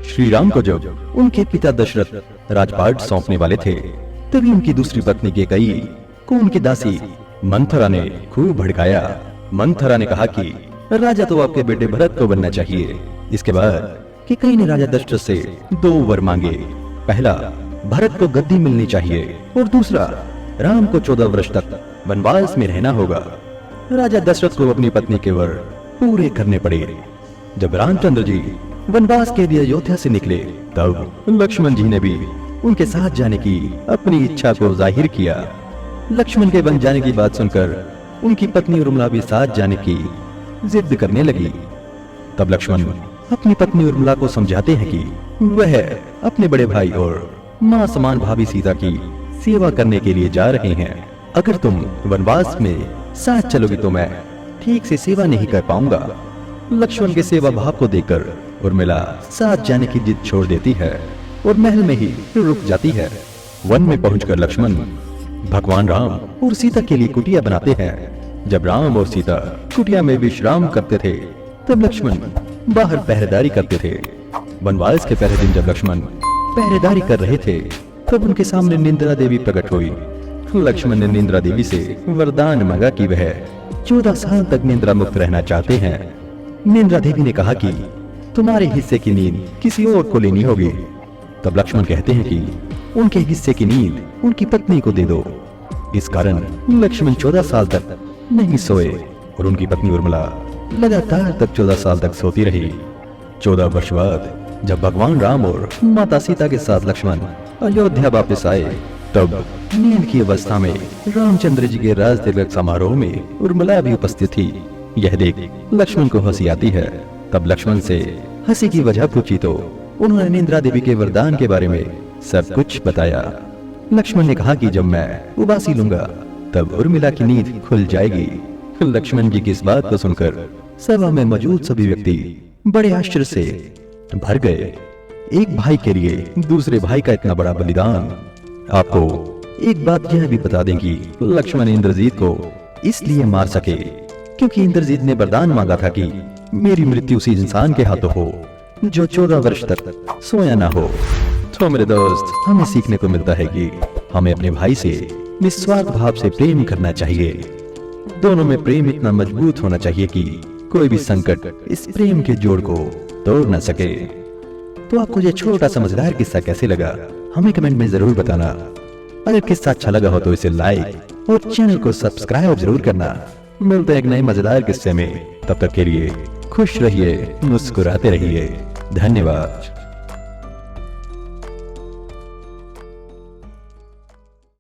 श्री राम को जब उनके पिता दशरथ राजपाट सौंपने वाले थे, तभी उनकी दूसरी पत्नी केकई को उनकी दासी मंथरा ने खूब भड़काया। मंथरा ने कहा कि राजा तो आपके बेटे भरत को बनना चाहिए। इसके बाद केकई ने राजा दशरथ से 2 वर मांगे। पहला, भरत को गद्दी मिलनी चाहिए और दूसरा, राम को 14 वर्ष तक वनवास में रहना होगा। राजा दशरथ को अपनी पत्नी के वर पूरे करने पड़े। जब रामचंद्र जी वनवास के लिए अयोध्या से निकले, तब लक्ष्मण जी ने भी उनके साथ जाने की अपनी इच्छा को जाहिर किया। लक्ष्मण के वन जाने की बात सुनकर उनकी पत्नी उर्मिला भी साथ जाने की जिद करने लगी। तब लक्ष्मण अपनी पत्नी उर्मिला को समझाते हैं कि वह अपने बड़े भाई और मां समान भाभी सीता की सेवा करने के लिए जा रहे हैं। अगर तुम वनवास में साथ चलोगी तो मैं ठीक से सेवा नहीं कर पाऊंगा। लक्ष्मण के सेवा भाव को देखकर उर्मिला साथ जाने की जिद छोड़ देती है और महल में ही रुक जाती है। वन में पहुंचकर लक्ष्मण भगवान राम और सीता के लिए कुटिया बनाते हैं। जब राम और सीता कुटिया में विश्राम करते थे, तब लक्ष्मण बाहर पहरेदारी करते थे। वनवास के पहले दिन जब लक्ष्मण पहरेदारी कर रहे थे, तब उनके सामने निंद्रा देवी प्रकट हुई। लक्ष्मण ने निंद्रा देवी से वरदान मांगा कि वह 14 साल तक निंद्रा मुक्त रहना चाहते हैं। निंद्रा देवी ने कहा कि तुम्हारे हिस्से की नींद किसी और को लेनी होगी। तब लक्ष्मण कहते हैं कि उनके हिस्से की नींद उनकी पत्नी को दे दो। इस कारण लक्ष्मण 14 साल तक नहीं सोए और उनकी पत्नी उर्मिला लगातार तक 14 साल तक सोती रही। 14 वर्ष बाद जब भगवान राम और माता सीता के साथ लक्ष्मण अयोध्या वापस आए, तब नींद की अवस्था में रामचंद्र जी के राज तिलक समारोह में उर्मिला भी उपस्थित थी। यह देख लक्ष्मण को हंसी आती है। तब लक्ष्मण से हंसी की वजह पूछी तो उन्होंने निंद्रा देवी के वरदान के बारे में सब कुछ बताया। लक्ष्मण ने कहा कि जब मैं उबासी लूंगा तब उर्मिला की नींद खुल जाएगी। लक्ष्मण जी की इस बात को सुनकर सभा में मौजूद सभी व्यक्ति बड़े आश्चर्य से भर गए। एक भाई के लिए दूसरे भाई का इतना बड़ा बलिदान। आपको एक बात यह भी बता दें कि लक्ष्मण इंद्रजीत को इसलिए मार सके क्योंकि इंद्रजीत ने वरदान मांगा था कि मेरी मृत्यु उसी इंसान के हाथों हो जो 14 वर्ष तक सोया ना हो। तो मेरे दोस्त, हमें सीखने को मिलता है कि हमें अपने भाई से निस्वार्थ भाव से प्रेम करना चाहिए। दोनों में प्रेम इतना मजबूत होना चाहिए कि कोई भी संकट इस प्रेम के जोड़ को तोड़ न सके। तो आपको ये छोटा समझदार किस्सा कैसे लगा, हमें कमेंट में जरूर बताना। अगर किस्सा अच्छा लगा हो तो इसे लाइक और चैनल को सब्सक्राइब जरूर करना। मिलते हैं एक नए मजेदार किस्से में। तब तक के लिए खुश रहिए, मुस्कुराते रहिए। धन्यवाद।